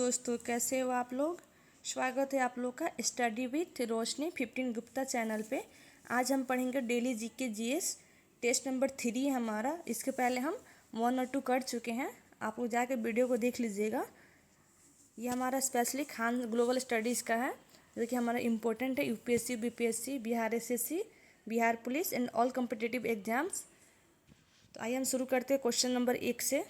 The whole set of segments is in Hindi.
दोस्तों, कैसे हो आप लोग। स्वागत है आप लोग का study with Roshni 15 Gupta channel पे। आज हम पढ़ेंगे daily GK GS test number 3 है हमारा। इसके पहले हम 1 और 2 कर चुके हैं। आप लोग जाके वीडियो को देख लीजिएगा। ये हमारा स्पेशली खान ग्लोबल स्टडीज़ का है, जो कि हमारा इम्पोर्टेंट है UPSC, BPSC, Bihar SSC, Bihar police and all competitive exams. तो आइए हम शुरू करते हैं क्वेश्चन नंबर 1 से।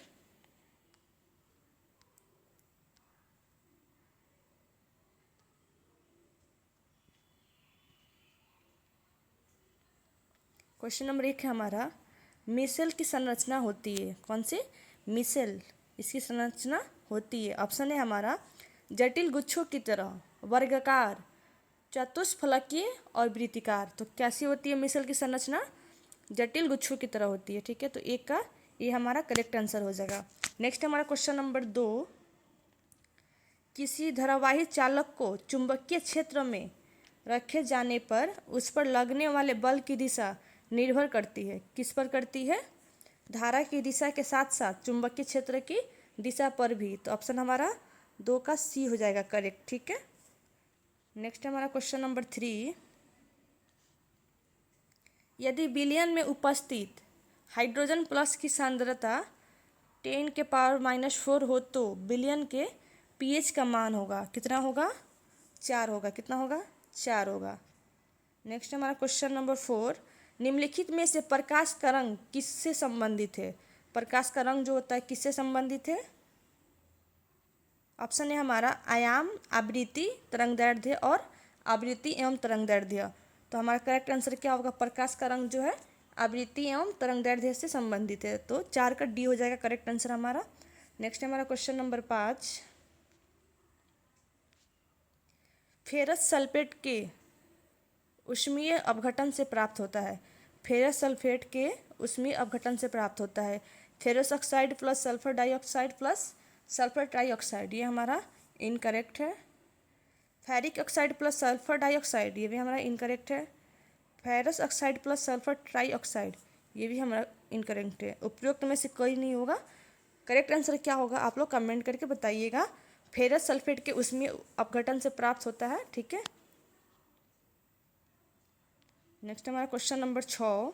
क्वेश्चन नंबर 1 है हमारा, मिसेल की संरचना होती है। कौन सी मिसेल, इसकी संरचना होती है। ऑप्शन है हमारा जटिल गुच्छों की तरह, वर्गाकार, चतुष्फलकीय और वृत्तिकार। तो कैसी होती है मिसेल की संरचना? जटिल गुच्छों की तरह होती है। ठीक है, तो एक का ये हमारा करेक्ट आंसर हो जाएगा। नेक्स्ट हमारा क्वेश्चन नंबर 2, किसी धारावाही चालक को चुंबकीय क्षेत्र में रखे जाने पर उस पर लगने वाले बल की दिशा निर्भर करती है। किस पर करती है? धारा की दिशा के साथ साथ चुंबकीय क्षेत्र की दिशा पर भी। तो ऑप्शन हमारा 2 का सी हो जाएगा करेक्ट। ठीक है, नेक्स्ट हमारा क्वेश्चन नंबर 3, यदि बिलियन में उपस्थित हाइड्रोजन प्लस की सांद्रता 10 के पावर -4 हो तो बिलियन के पीएच का मान होगा कितना होगा? 4 होगा। कितना होगा? 4 होगा। नेक्स्ट हमारा क्वेश्चन नंबर 4, निम्नलिखित में से प्रकाश का रंग किससे संबंधित है? प्रकाश का रंग जो होता है किससे संबंधित है? ऑप्शन है हमारा आयाम, आवृत्ति, तरंगदैर्ध्य और आवृत्ति एवं तरंगदैर्ध्य। तो हमारा करेक्ट आंसर क्या होगा? प्रकाश का रंग जो है आवृत्ति एवं तरंगदैर्ध्य से संबंधित है। तो 4 का डी हो जाएगा करेक्ट आंसर हमारा। नेक्स्ट हमारा क्वेश्चन नंबर 5, फेरस सल्फेट के ऊष्मीय अपघटन से प्राप्त होता है। फेरस सल्फेट के ऊष्मीय अपघटन से प्राप्त होता है ferrous oxide plus sulphur dioxide plus sulphur trioxide. ये हमारा इनकरेक्ट है। Ferric oxide plus sulphur dioxide, ये भी हमारा इनकरेक्ट है। Ferrous oxide plus sulphur trioxide, ये भी हमारा इनकरेक्ट है। उपयुक्त में से कोई नहीं होगा। करेक्ट आंसर क्या होगा आप लोग कमेंट करके बताइएगा। फेरस सल्फेट के ऊष्मीय अपघटन से प्राप्त होता है। ठीक है, नेक्स्ट हमारा क्वेश्चन नंबर 6,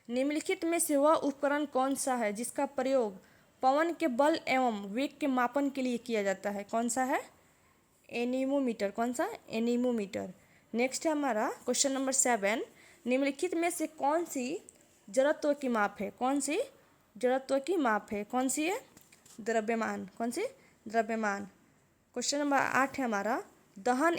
निम्नलिखित में से वह उपकरण कौन सा है जिसका प्रयोग पवन के बल एवं वेग के मापन के लिए किया जाता है? कौन सा है? एनीमोमीटर। कौन सा? एनीमोमीटर। नेक्स्ट है हमारा क्वेश्चन नंबर 7, निम्नलिखित में से कौन सी जड़त्व की माप है? कौन सी जड़त्व की माप है? कौन सी है? द्रव्यमान। कौन सी? द्रव्यमान। क्वेश्चन नंबर 8 है हमारा, दहन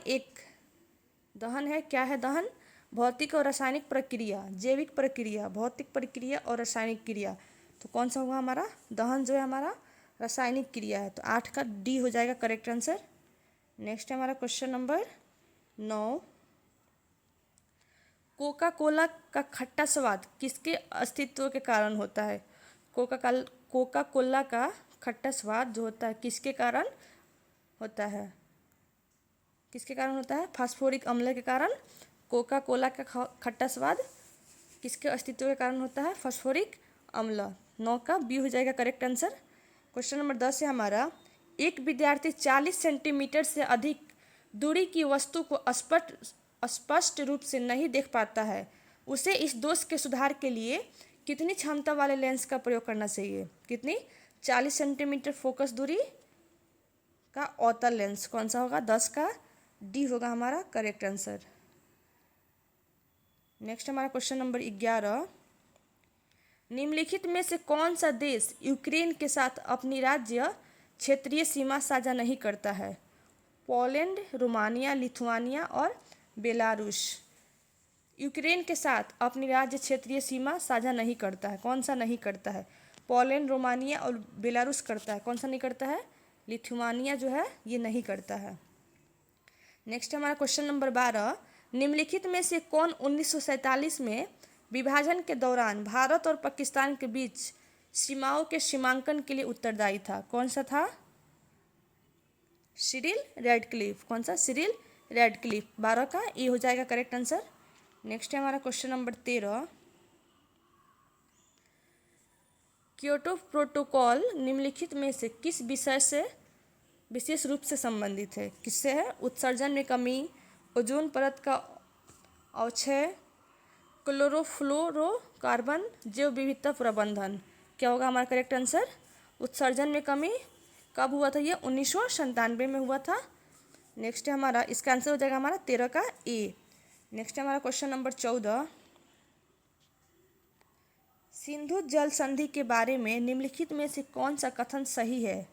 है। क्या है दहन? भौतिक और रासायनिक प्रक्रिया, जैविक प्रक्रिया, भौतिक प्रक्रिया और रासायनिक क्रिया। तो कौन सा होगा हमारा? दहन जो है हमारा रासायनिक क्रिया है। तो 8 का डी हो जाएगा करेक्ट आंसर। नेक्स्ट है हमारा क्वेश्चन नंबर 9, कोका कोला का खट्टा स्वाद किसके अस्तित्व के कारण होता है? कोका कोला का खट्टा स्वाद जो होता है किसके कारण होता है? किसके कारण होता है? फास्फोरिक अम्ल के कारण कोका कोला का खट्टा स्वाद किसके अस्तित्व के कारण होता है? फास्फोरिक अम्ल। 9 का बी हो जाएगा करेक्ट आंसर। क्वेश्चन नंबर 10 है हमारा, एक विद्यार्थी 40 सेंटीमीटर से अधिक दूरी की वस्तु को स्पष्ट रूप से नहीं देख पाता है। उसे इस दोष के सुधार के लिए कितनी क्षमता वाले लेंस का प्रयोग करना चाहिए? कितनी? 40 सेंटीमीटर फोकस दूरी का अवतल लेंस। कौन सा होगा? 10 का डी होगा हमारा करेक्ट आंसर। नेक्स्ट हमारा क्वेश्चन नंबर 11, निम्नलिखित में से कौन सा देश यूक्रेन के साथ अपनी राज्य क्षेत्रीय सीमा साझा नहीं करता है? पोलैंड, रोमानिया, लिथुआनिया और बेलारूस। यूक्रेन के साथ अपनी राज्य क्षेत्रीय सीमा साझा नहीं करता है। कौन सा नहीं करता है? पोलैंड, रोमानिया और बेलारूस करता है। कौन सा नहीं करता है? लिथुआनिया जो है ये नहीं करता है। नेक्स्ट हमारा क्वेश्चन नंबर 12, निम्नलिखित में से कौन 1947 में विभाजन के दौरान भारत और पाकिस्तान के बीच सीमाओं के सीमांकन के लिए उत्तरदायी था? कौन सा था? Cyril Radcliffe. कौन सा? Cyril Radcliffe. 12 का ए हो जाएगा करेक्ट आंसर। नेक्स्ट है हमारा क्वेश्चन नंबर 13, क्योटो प्रोटोकॉल निम्नलिखित में से किस विषय से विशेष रूप से संबंधित है। किससे है? उत्सर्जन में कमी, ओजोन परत का अवक्षय, क्लोरोफ्लोरोकार्बन, जैव विविधता प्रबंधन। क्या होगा हमारा करेक्ट आंसर? उत्सर्जन में कमी। कब हुआ था ये? 1997 में हुआ था। नेक्स्ट है हमारा, इसका आंसर हो जाएगा हमारा 13 का ए। नेक्स्ट है हमारा क्वेश्चन नंबर 14। सिंधु जल संधि के बारे में निम्नलिखित में से कौन सा कथन सही है?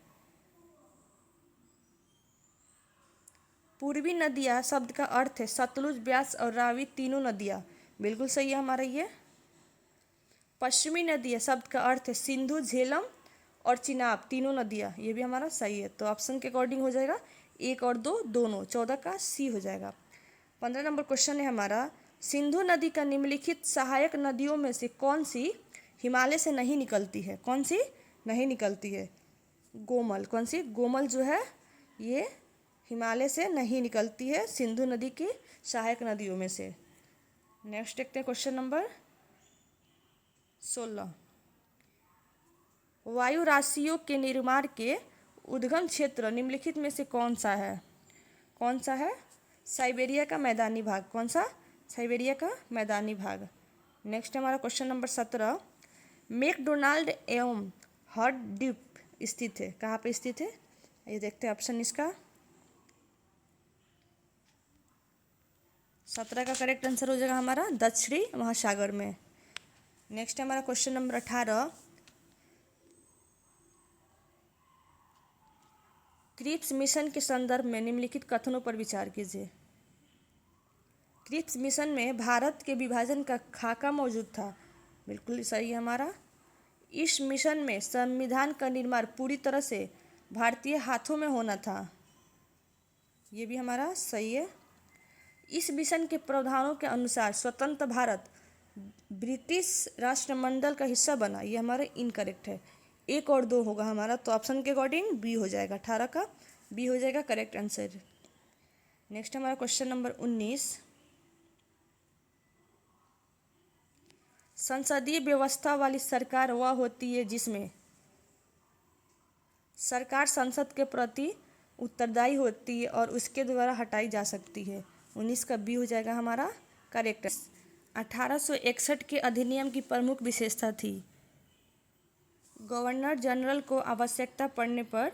पूर्वी नदियाँ शब्द का अर्थ है सतलुज, ब्यास और रावी तीनों नदियाँ। बिल्कुल सही है हमारा ये। पश्चिमी नदियाँ शब्द का अर्थ है सिंधु, झेलम और चिनाब तीनों नदियाँ। ये भी हमारा सही है। तो ऑप्शन के अकॉर्डिंग हो जाएगा 1 और 2 दोनों। 14 का सी हो जाएगा। 15 नंबर क्वेश्चन है हमारा, सिंधु नदी का निम्नलिखित सहायक नदियों में से कौन सी हिमालय से नहीं निकलती है? कौन सी नहीं निकलती है? गोमल। कौन सी? गोमल जो है ये हिमालय से नहीं निकलती है, सिंधु नदी की सहायक नदियों में से। नेक्स्ट देखते हैं क्वेश्चन नंबर 16। वायु राशियों के निर्माण के उद्गम क्षेत्र निम्नलिखित में से कौन सा है? कौन सा है? साइबेरिया का मैदानी भाग। कौन सा? साइबेरिया का मैदानी भाग। नेक्स्ट हमारा क्वेश्चन नंबर 17। मैकडोनाल्ड एवं हर्ड द्वीप स्थित है। कहाँ पे स्थित है? ये देखते हैं ऑप्शन इसका। 17 का करेक्ट आंसर हो जाएगा हमारा दक्षिणी महासागर में। नेक्स्ट हमारा क्वेश्चन नंबर 18। क्रिप्स मिशन के संदर्भ में निम्नलिखित कथनों पर विचार कीजिए। क्रिप्स मिशन में भारत के विभाजन का खाका मौजूद था। बिल्कुल सही है हमारा। इस मिशन में संविधान का निर्माण पूरी तरह से भारतीय हाथों में होना था। ये भी हमारा सही है। इस मिशन के प्रावधानों के अनुसार स्वतंत्र भारत ब्रिटिश राष्ट्रमंडल का हिस्सा बना। ये हमारा इनकरेक्ट है। 1 और 2 होगा हमारा। तो ऑप्शन के अकॉर्डिंग बी हो जाएगा। 18 का बी हो जाएगा करेक्ट आंसर। नेक्स्ट हमारा क्वेश्चन नंबर 19। संसदीय व्यवस्था वाली सरकार वह होती है जिसमें सरकार संसद के प्रति उत्तरदायी होती है और उसके द्वारा हटाई जा सकती है। 19 का बी हो जाएगा हमारा करेक्ट। 1861 के अधिनियम की प्रमुख विशेषता थी गवर्नर जनरल को आवश्यकता पड़ने पर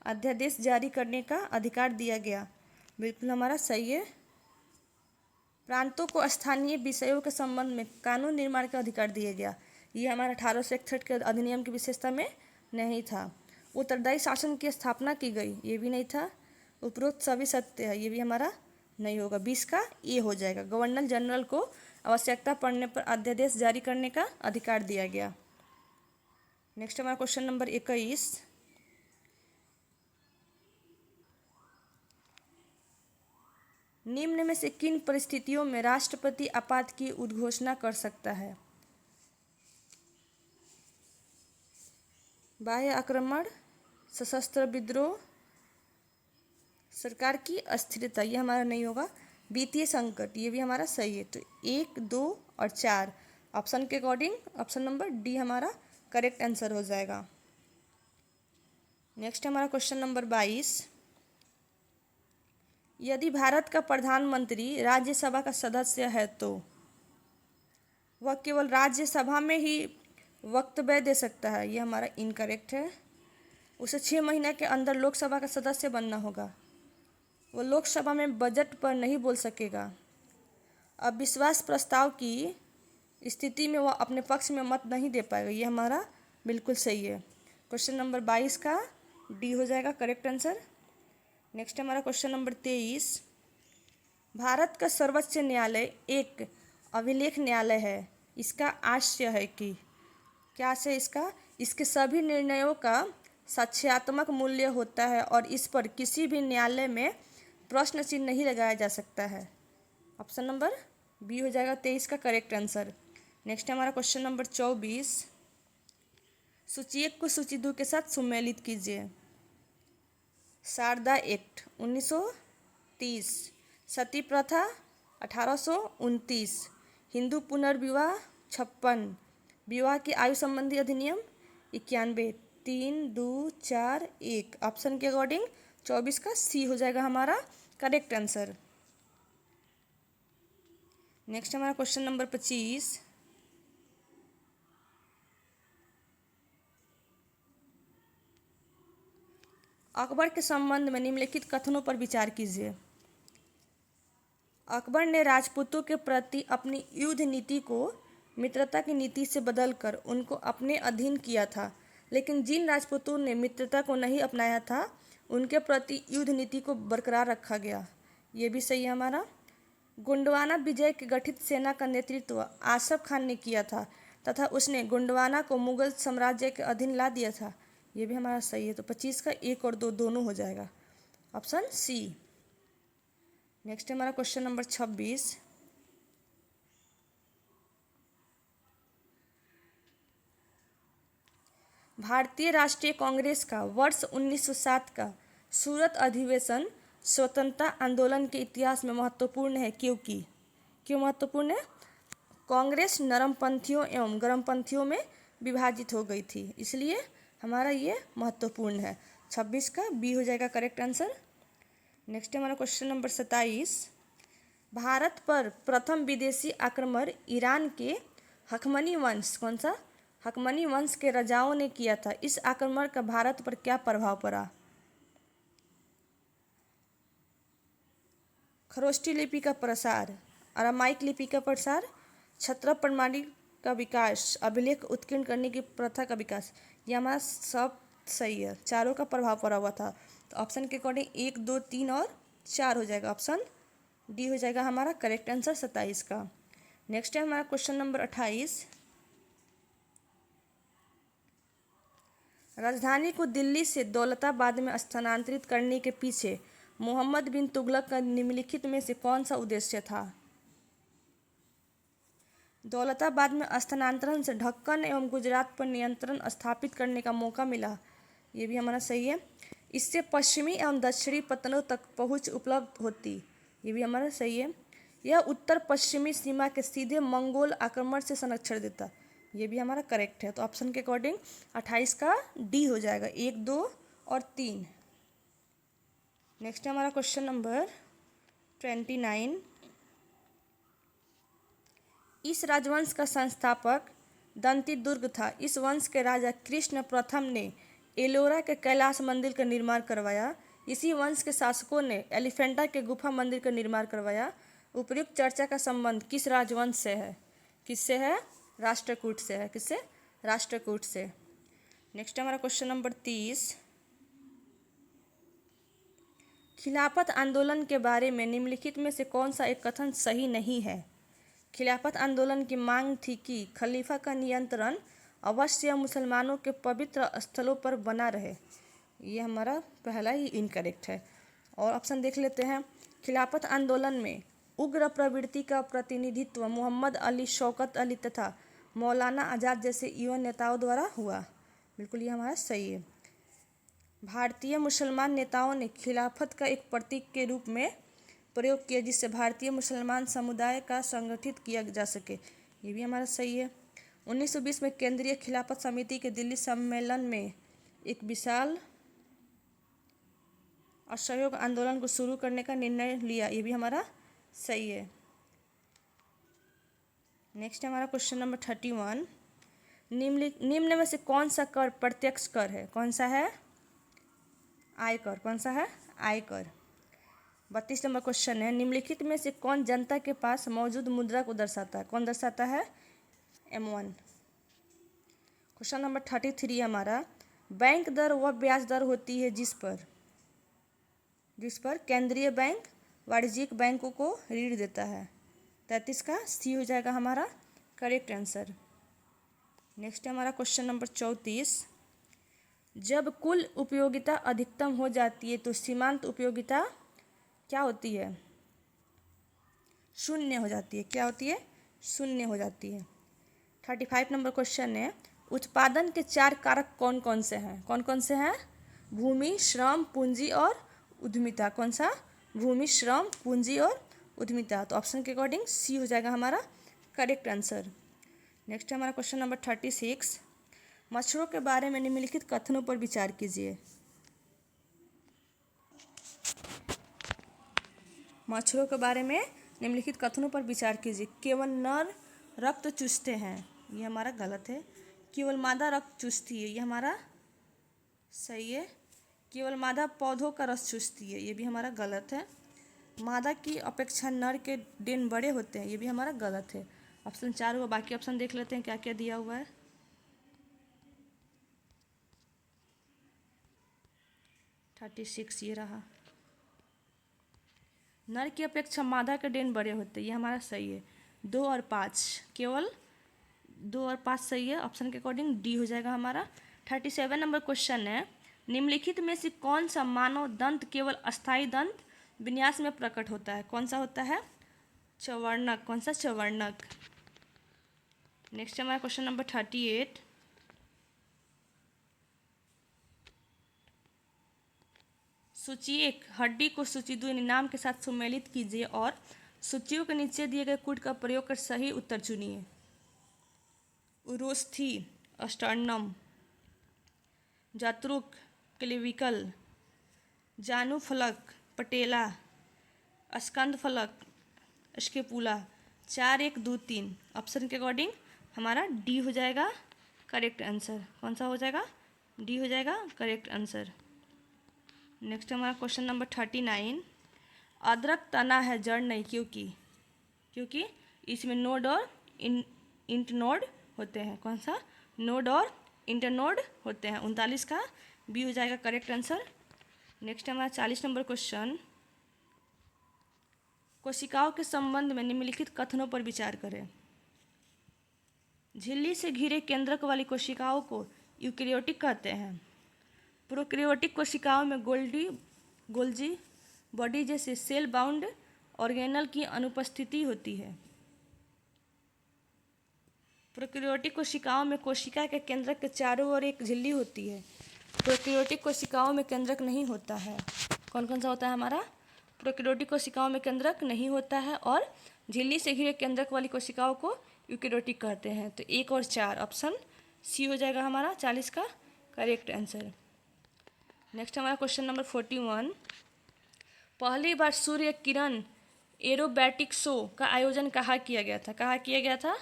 अध्यादेश जारी करने का अधिकार दिया गया। बिल्कुल हमारा सही है। प्रांतों को स्थानीय विषयों के संबंध में कानून निर्माण का अधिकार दिया गया। ये हमारा 1861 के अधिनियम की विशेषता में नहीं था। उत्तरदायी शासन की स्थापना की गई। ये भी नहीं था। उपरोक्त सभी सत्य है। ये भी हमारा नहीं होगा। 20 का ए हो जाएगा। गवर्नर जनरल को आवश्यकता पड़ने पर अध्यादेश जारी करने का अधिकार दिया गया। नेक्स्ट हमारा क्वेश्चन नंबर 21। निम्न में से किन परिस्थितियों में राष्ट्रपति आपात की उद्घोषणा कर सकता है? बाह्य आक्रमण, सशस्त्र विद्रोह, सरकार की अस्थिरता। ये हमारा नहीं होगा। वित्तीय संकट। ये भी हमारा सही है। तो 1, 2 और 4 ऑप्शन के अकॉर्डिंग ऑप्शन नंबर डी हमारा करेक्ट आंसर हो जाएगा। नेक्स्ट हमारा क्वेश्चन नंबर 22। यदि भारत का प्रधानमंत्री राज्यसभा का सदस्य है तो वह केवल राज्यसभा में ही वक्तव्य दे सकता है। ये हमारा इनकरेक्ट है। उसे 6 महीने के अंदर लोकसभा का सदस्य बनना होगा। वो लोकसभा में बजट पर नहीं बोल सकेगा। अविश्वास प्रस्ताव की स्थिति में वह अपने पक्ष में मत नहीं दे पाएगा। ये हमारा बिल्कुल सही है। क्वेश्चन नंबर 22 का डी हो जाएगा करेक्ट आंसर। नेक्स्ट हमारा क्वेश्चन नंबर 23। भारत का सर्वोच्च न्यायालय एक अभिलेख न्यायालय है। इसका आशय है कि क्या से इसका इसके सभी निर्णयों का साक्ष्यात्मक मूल्य होता है और इस पर किसी भी न्यायालय में प्रश्न चिन्ह नहीं लगाया जा सकता है। ऑप्शन नंबर बी हो जाएगा 23 का करेक्ट आंसर। नेक्स्ट हमारा क्वेश्चन नंबर 24। सूची 1 को सूची 2 के साथ सुमेलित कीजिए। शारदा एक्ट 1930, सती प्रथा 1829, हिंदू पुनर्विवाह 56, विवाह की आयु संबंधी अधिनियम 91। 3, 2, 4, 1 ऑप्शन के अकॉर्डिंग 24 का सी हो जाएगा हमारा करेक्ट आंसर। नेक्स्ट हमारा क्वेश्चन नंबर 25। अकबर के संबंध में निम्नलिखित कथनों पर विचार कीजिए। अकबर ने राजपूतों के प्रति अपनी युद्ध नीति को मित्रता की नीति से बदलकर उनको अपने अधीन किया था, लेकिन जिन राजपूतों ने मित्रता को नहीं अपनाया था उनके प्रति युद्ध नीति को बरकरार रखा गया। ये भी सही है हमारा। गोंडवाना विजय के गठित सेना का नेतृत्व आसफ खान ने किया था तथा उसने गोंडवाना को मुगल साम्राज्य के अधीन ला दिया था। ये भी हमारा सही है। तो 25 का 1 और 2 दोनों हो जाएगा, ऑप्शन सी। नेक्स्ट हमारा क्वेश्चन नंबर 26। भारतीय राष्ट्रीय कांग्रेस का वर्ष 1907 का सूरत अधिवेशन स्वतंत्रता आंदोलन के इतिहास में महत्वपूर्ण है क्योंकि क्यों महत्वपूर्ण है? कांग्रेस नरमपंथियों एवं गर्मपंथियों में विभाजित हो गई थी, इसलिए हमारा ये महत्वपूर्ण है। 26 का बी हो जाएगा करेक्ट आंसर। नेक्स्ट हमारा क्वेश्चन नंबर 27। भारत पर प्रथम विदेशी आक्रमण ईरान के हखमनी वंश, कौन सा? हखमनी वंश के राजाओं ने किया था। इस आक्रमण का भारत पर क्या प्रभाव पड़ा? खरोष्टी लिपि का प्रसार, अरामाइक लिपि का प्रसार, क्षत्रप प्रणाली का विकास, अभिलेख उत्कीर्ण करने की प्रथा का विकास। ये हमारा सब सही है, चारों का प्रभाव पड़ा हुआ था। तो ऑप्शन के अकॉर्डिंग 1, 2, 3 और 4 हो जाएगा, ऑप्शन डी हो जाएगा हमारा करेक्ट आंसर 27 का। नेक्स्ट है हमारा क्वेश्चन नंबर 28। राजधानी को दिल्ली से दौलताबाद में स्थानांतरित करने के पीछे मोहम्मद बिन तुगलक का निम्नलिखित में से कौन सा उद्देश्य था? दौलताबाद में स्थानांतरण से ढक्कन एवं गुजरात पर नियंत्रण स्थापित करने का मौका मिला। ये भी हमारा सही है। इससे पश्चिमी एवं दक्षिणी पत्तनों तक पहुंच उपलब्ध होती। ये भी हमारा सही है। यह उत्तर पश्चिमी सीमा के सीधे मंगोल आक्रमण से संरक्षण देता। ये भी हमारा करेक्ट है। तो ऑप्शन के अकॉर्डिंग 28 का डी हो जाएगा, 1, 2 और 3। नेक्स्ट है हमारा क्वेश्चन नंबर 29। इस राजवंश का संस्थापक दंतिदुर्ग था। इस वंश के राजा कृष्ण प्रथम ने एलोरा के कैलाश मंदिर का निर्माण करवाया। इसी वंश के शासकों ने एलिफेंटा के गुफा मंदिर का निर्माण करवाया। उपर्युक्त चर्चा का संबंध किस राजवंश से है? किससे है? राष्ट्रकूट से है। किससे? राष्ट्रकूट से। नेक्स्ट हमारा क्वेश्चन नंबर 30। खिलाफत आंदोलन के बारे में निम्नलिखित में से कौन सा एक कथन सही नहीं है? खिलाफत आंदोलन की मांग थी कि खलीफा का नियंत्रण अवश्य मुसलमानों के पवित्र स्थलों पर बना रहे। ये हमारा पहला ही इनकरेक्ट है। और ऑप्शन देख लेते हैं। खिलाफत आंदोलन में उग्र प्रवृत्ति का प्रतिनिधित्व मोहम्मद अली, शौकत अली तथा मौलाना आज़ाद जैसे युवा नेताओं द्वारा हुआ। बिल्कुल ये हमारा सही है। भारतीय मुसलमान नेताओं ने खिलाफत का एक प्रतीक के रूप में प्रयोग किया जिससे भारतीय मुसलमान समुदाय का संगठित किया जा सके। ये भी हमारा सही है। 1920 में केंद्रीय खिलाफत समिति के दिल्ली सम्मेलन में एक विशाल असहयोग आंदोलन को शुरू करने का निर्णय लिया। ये भी हमारा सही है। नेक्स्ट हमारा क्वेश्चन नंबर 31। निम्न में से कौन सा कर प्रत्यक्ष कर है? कौन सा है? आयकर। कौन सा है? आयकर। 32 नंबर क्वेश्चन है। निम्नलिखित में से कौन जनता के पास मौजूद मुद्रा को दर्शाता है? कौन दर्शाता है? M1। क्वेश्चन नंबर 33 हमारा। बैंक दर वह ब्याज दर होती है जिस पर केंद्रीय बैंक वाणिज्यिक बैंकों को ऋण देता है। 33 का सी हो जाएगा हमारा करेक्ट आंसर। नेक्स्ट हमारा क्वेश्चन नंबर 34। जब कुल उपयोगिता अधिकतम हो जाती है तो सीमांत उपयोगिता क्या होती है? शून्य हो जाती है। क्या होती है? शून्य हो जाती है। 35 नंबर क्वेश्चन है। उत्पादन के 4 कारक कौन कौन से हैं? कौन कौन से हैं? भूमि, श्रम, पूंजी और उद्यमिता। कौन सा? भूमि, श्रम, पूंजी और उद्यमिता। तो ऑप्शन के अकॉर्डिंग सी हो जाएगा हमारा करेक्ट आंसर। नेक्स्ट हमारा क्वेश्चन नंबर 36। मच्छरों के बारे में निम्नलिखित कथनों पर विचार कीजिए। मच्छरों के बारे में निम्नलिखित कथनों पर विचार कीजिए। केवल नर रक्त चूसते हैं, ये हमारा गलत है। केवल मादा रक्त चूसती है, ये हमारा सही है। केवल मादा पौधों का रस चूसती है, ये भी हमारा गलत है। मादा की अपेक्षा नर के डेन बड़े होते हैं, ये भी हमारा गलत है। ऑप्शन 4 हुआ। बाकी ऑप्शन देख लेते हैं क्या क्या दिया हुआ है। 36 ये रहा। नर की अपेक्षा मादा के डेन बड़े होते हैं, ये हमारा सही है। 2 और 5, केवल 2 और 5 सही है। ऑप्शन के अकॉर्डिंग डी हो जाएगा हमारा। 37 नंबर क्वेश्चन है, निम्नलिखित में से कौन सा मानव दंत केवल अस्थायी दंत विन्यास में प्रकट होता है? कौन सा होता है? चवर्णक। कौन सा? चवर्णक। नेक्स्ट हमारा क्वेश्चन नंबर 38, सूची 1, हड्डी को सूची 2 नाम के साथ सुमेलित कीजिए और सूचियों के नीचे दिए गए कूट का प्रयोग कर सही उत्तर चुनिए। उरोस्थी, अस्टर्नम, जात्रुक, क्लेविकल, जानुफलक, पटेला, स्कंद फलक, स्केपुला। 4, 1, 2, 3। ऑप्शन के अकॉर्डिंग हमारा डी हो जाएगा करेक्ट आंसर। कौन सा हो जाएगा? डी हो जाएगा करेक्ट आंसर। नेक्स्ट हमारा क्वेश्चन नंबर 39, अदरक तना है जड़ नहीं, क्योंकि इसमें नोड और इंटरनोड होते हैं। कौन सा? नोड और इंटरनोड होते हैं। 39 का बी हो जाएगा करेक्ट आंसर। नेक्स्ट हमारा 40 नंबर क्वेश्चन, कोशिकाओं के संबंध में निम्नलिखित कथनों पर विचार करें। झिल्ली से घिरे केंद्रक वाली कोशिकाओं को यूकेरियोटिक कहते हैं। प्रोकैरियोटिक कोशिकाओं में गोल्जी बॉडी जैसे सेल बाउंड ऑर्गेनल की अनुपस्थिति होती है। प्रोकैरियोटिक कोशिकाओं में कोशिका के केंद्रक के चारों ओर एक झिल्ली होती है। प्रोकैरियोटिक कोशिकाओं में केंद्रक नहीं होता है। कौन कौन सा होता है हमारा? प्रोकैरियोटिक कोशिकाओं में केंद्रक नहीं होता है और झिल्ली से घिरे केंद्रक वाली कोशिकाओं को यूकेरियोटिक कहते हैं। तो 1 और 4 ऑप्शन सी हो जाएगा हमारा 40 का करेक्ट आंसर। नेक्स्ट हमारा क्वेश्चन नंबर 41, पहली बार सूर्य किरण एरोबैटिक शो का आयोजन कहाँ किया गया था? कहाँ किया गया था?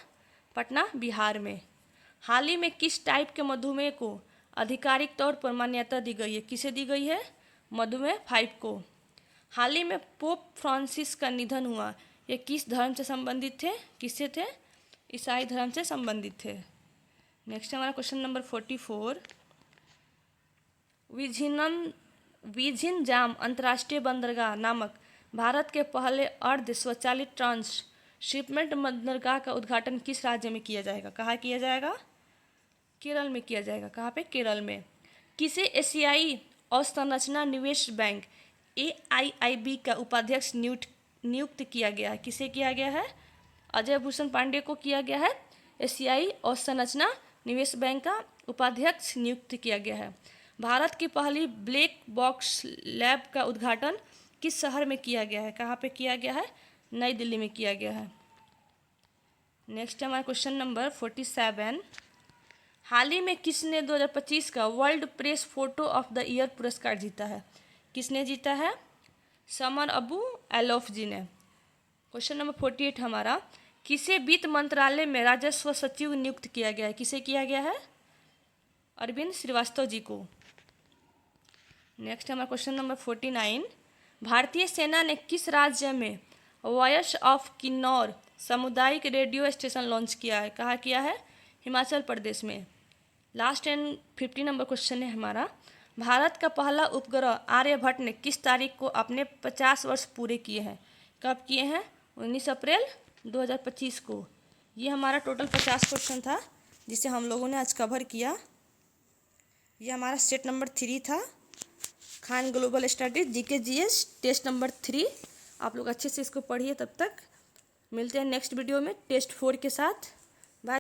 पटना, बिहार में। हाल ही में किस टाइप के मधुमेह को आधिकारिक तौर पर मान्यता दी गई है? किसे दी गई है? मधुमेह 5 को। हाल ही में पोप फ्रांसिस का निधन हुआ, ये किस धर्म से संबंधित थे? किससे थे? ईसाई धर्म से संबंधित थे। नेक्स्ट हमारा क्वेश्चन नंबर 44, विझिनजाम अंतर्राष्ट्रीय बंदरगाह नामक भारत के पहले अर्ध स्वचालित ट्रांसशिपमेंट बंदरगाह का उद्घाटन किस राज्य में किया जाएगा? कहाँ किया जाएगा? केरल में किया जाएगा। कहाँ पे? केरल में। किसे एशियाई अवसंरचना निवेश बैंक AIIB का उपाध्यक्ष नियुक्त किया गया है? किसे किया गया है? अजय भूषण पांडे को किया गया है। एशियाई अवसंरचना निवेश बैंक का उपाध्यक्ष नियुक्त किया गया है। भारत की पहली ब्लैक बॉक्स लैब का उद्घाटन किस शहर में किया गया है? कहाँ पे किया गया है? नई दिल्ली में किया गया है। नेक्स्ट हमारा क्वेश्चन नंबर 47, हाल ही में किसने 2025 का world press photo of the year पुरस्कार जीता है? किसने जीता है? समर अबू एलोफ जी ने। क्वेश्चन नंबर 48 हमारा, किसे वित्त मंत्रालय में राजस्व सचिव नियुक्त किया गया है? किसे किया गया है? अरविंद श्रीवास्तव जी को। नेक्स्ट हमारा क्वेश्चन नंबर 49, भारतीय सेना ने किस राज्य में वॉयस ऑफ किन्नौर सामुदायिक रेडियो स्टेशन लॉन्च किया है? कहाँ किया है? हिमाचल प्रदेश में। लास्ट एंड 50 नंबर क्वेश्चन है हमारा, भारत का पहला उपग्रह आर्यभट्ट ने किस तारीख को अपने 50 वर्ष पूरे किए हैं? कब किए हैं? 19 अप्रैल 2025 को। ये हमारा टोटल 50 क्वेश्चन था जिसे हम लोगों ने आज कवर किया। ये हमारा सेट नंबर 3 था, Khan global studies GK GS test number 3। आप लोग अच्छे से इसको पढ़िए। तब तक मिलते हैं नेक्स्ट वीडियो में टेस्ट 4 के साथ।